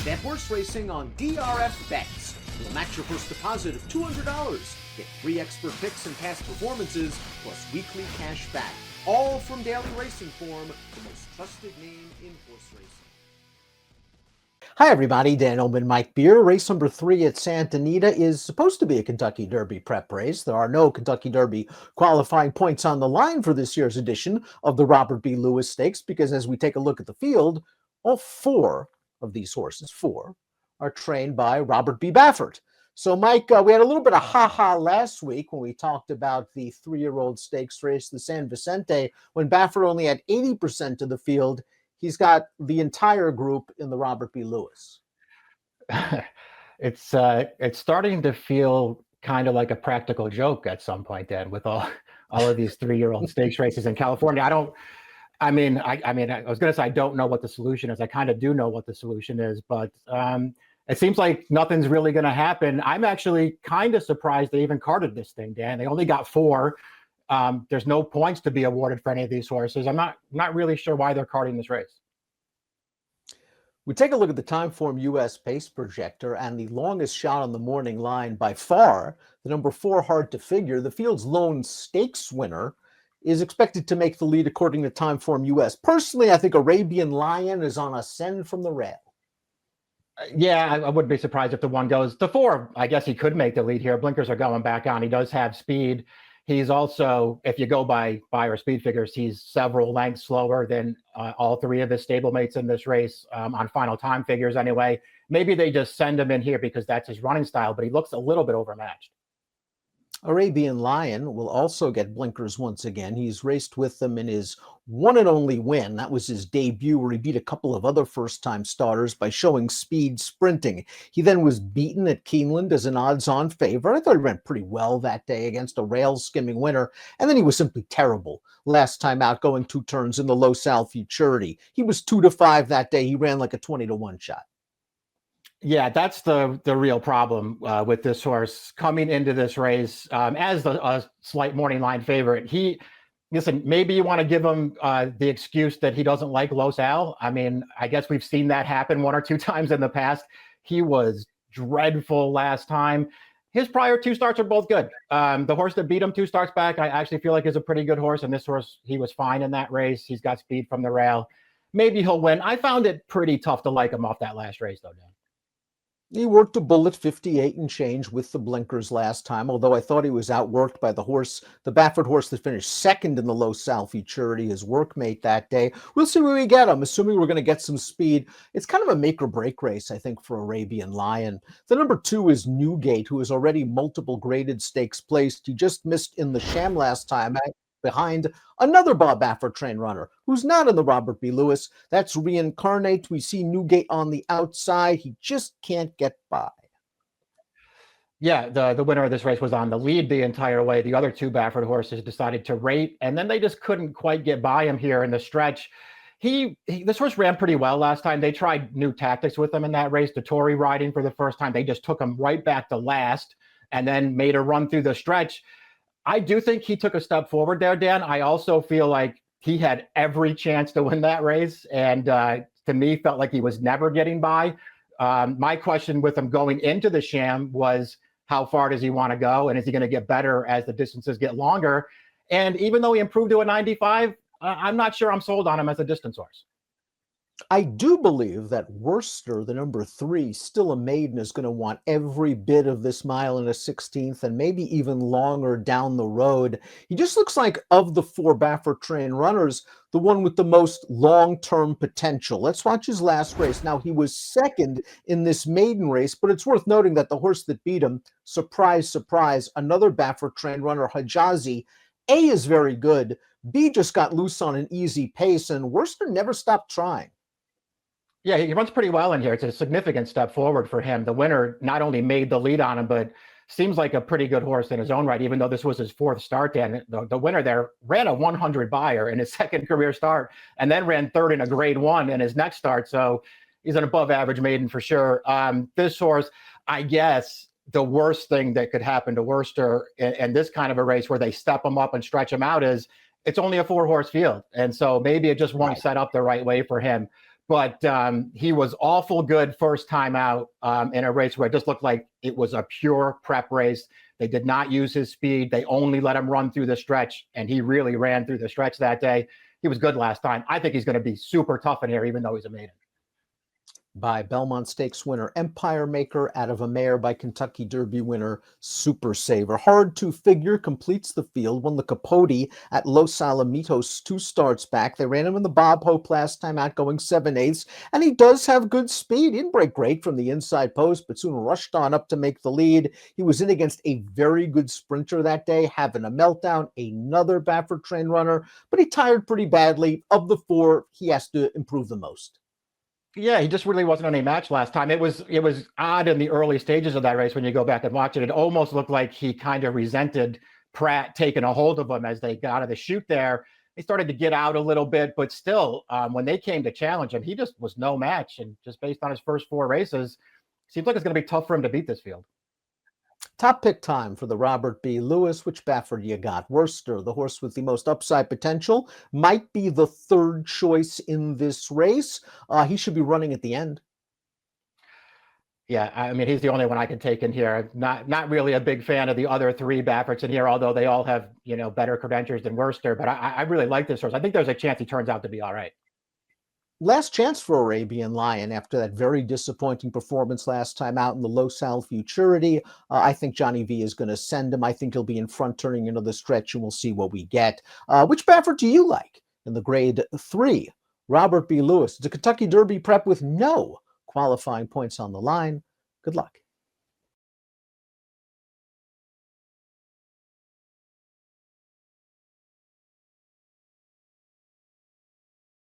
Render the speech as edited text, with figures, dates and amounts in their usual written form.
Bet horse racing on DRF Bets. We'll match your first deposit of $200. Get free expert picks and past performances, plus weekly cash back. All from Daily Racing Form, the most trusted name in horse racing. Hi, everybody. Dan Illman, Mike Beer. Race number 3 at Santa Anita is supposed to be a Kentucky Derby prep race. There are no Kentucky Derby qualifying points on the line for this year's edition of the Robert B. Lewis Stakes, because as we take a look at the field, all 4 of these horses, 4, are trained by Robert B. Baffert. So, Mike, we had a little bit of ha-ha last week when we talked about the 3-year-old stakes race, the San Vicente, when Baffert only had 80% of the field. He's got the entire group in the Robert B. Lewis. It's starting to feel kind of like a practical joke at some point, Dan, with all of these 3-year-old stakes races in California. I was going to say I don't know what the solution is. I kind of do know what the solution is, but it seems like nothing's really going to happen. I'm actually kind of surprised they even carded this thing, Dan. They only got 4. There's no points to be awarded for any of these horses. I'm not really sure why they're carding this race. We take a look at the Timeform US pace projector, and the longest shot on the morning line by far, the number 4 Hard to Figure, the field's lone stakes winner, is expected to make the lead according to Timeform US. Personally, I think Arabian Lion is on a send from the rail. Yeah, I wouldn't be surprised if the one goes to 4. I guess he could make the lead here. Blinkers are going back on. He does have speed. He's also, if you go by our speed figures, he's several lengths slower than all 3 of his stablemates in this race on final time figures anyway. Maybe they just send him in here because that's his running style, but he looks a little bit overmatched. Arabian Lion will also get blinkers once again. He's raced with them in his one and only win. That was his debut, where he beat a couple of other first-time starters by showing speed sprinting. He then was beaten at Keeneland as an odds-on favorite. I thought he ran pretty well that day against a rail-skimming winner, and then he was simply terrible last time out, going 2 turns in the Low Sal Futurity. He was 2-5 that day. He ran like a 20-1 shot. Yeah, that's the real problem with this horse coming into this race as a slight morning line favorite. Listen, maybe you want to give him the excuse that he doesn't like Los Al. I mean, I guess we've seen that happen 1 or 2 times in the past. He was dreadful last time. His prior 2 starts are both good. The horse that beat him 2 starts back, I actually feel like is a pretty good horse. And this horse, he was fine in that race. He's got speed from the rail. Maybe he'll win. I found it pretty tough to like him off that last race, though, Dan. He worked a bullet 58 and change with the blinkers last time, although I thought he was outworked by the Baffert horse that finished second in the Low Sal Futurity, his workmate that day. We'll see where we get him, assuming we're going to get some speed. It's kind of a make-or-break race, I think, for Arabian Lion. The number 2 is Newgate, who is already multiple graded stakes placed. He just missed in the Sham last time, behind another Bob Baffert trained runner who's not in the Robert B. Lewis. That's Reincarnate. We see Newgate on the outside. He just can't get by. Yeah, the winner of this race was on the lead the entire way. The other 2 Baffert horses decided to rate, and then they just couldn't quite get by him here in the stretch. This horse ran pretty well last time. They tried new tactics with him in that race. The Tory riding for the first time. They just took him right back to last and then made a run through the stretch. I do think he took a step forward there, Dan. I also feel like he had every chance to win that race, and to me, felt like he was never getting by. My question with him going into the Sham was, how far does he want to go, and is he going to get better as the distances get longer? And even though he improved to a 95, I'm not sure I'm sold on him as a distance horse. I do believe that Worcester, the number 3, still a maiden, is going to want every bit of this 1 1/16 and maybe even longer down the road. He just looks like, of the 4 Baffert trained runners, the one with the most long-term potential. Let's watch his last race. Now, he was second in this maiden race, but it's worth noting that the horse that beat him, surprise, surprise, another Baffert trained runner, Hijazi, A, is very good. B just got loose on an easy pace, and Worcester never stopped trying. Yeah, he runs pretty well in here. It's a significant step forward for him. The winner not only made the lead on him, but seems like a pretty good horse in his own right, even though this was his 4th start. And the winner there ran a 100 buyer in his 2nd career start, and then ran 3rd in a grade 1 in his next start. So he's an above average maiden for sure. This horse, I guess the worst thing that could happen to Worcester in this kind of a race where they step him up and stretch him out is it's only a 4-horse field. And so maybe it just won't set up the right way for him. but he was awful good first time out in a race where it just looked like it was a pure prep race. They did not use his speed. They only let him run through the stretch, and he really ran through the stretch that day. He was good last time. I think he's going to be super tough in here, even though he's a maiden. By Belmont Stakes winner Empire Maker, out of a mare by Kentucky Derby winner Super Saver. Hard to Figure completes the field, won the Capote at Los Alamitos 2 starts back. They ran him in the Bob Hope last time out, going 7/8, and he does have good speed. He didn't break great from the inside post, but soon rushed on up to make the lead. He was in against a very good sprinter that day, having a meltdown, another Baffert train runner, but he tired pretty badly. Of the 4, he has to improve the most. Yeah, he just really wasn't any match last time. It was odd in the early stages of that race when you go back and watch it. It almost looked like he kind of resented Pratt taking a hold of him as they got out of the chute there. He started to get out a little bit, but still, when they came to challenge him, he just was no match. And just based on his first 4 races, seems like it's going to be tough for him to beat this field. Top pick time for the Robert B. Lewis. Which Baffert you got? Worcester, the horse with the most upside potential, might be the 3rd choice in this race. He should be running at the end. Yeah, I mean, he's the only one I can take in here. Not really a big fan of the other 3 Bafferts in here, although they all have, better credentials than Worcester. But I really like this horse. I think there's a chance he turns out to be all right. Last chance for Arabian Lion after that very disappointing performance last time out in the Low Sal Futurity. I think Johnny V is going to send him. I think he'll be in front turning into the stretch, and we'll see what we get. Which Baffert do you like in the grade 3? Robert B. Lewis. It's a Kentucky Derby prep with no qualifying points on the line. Good luck.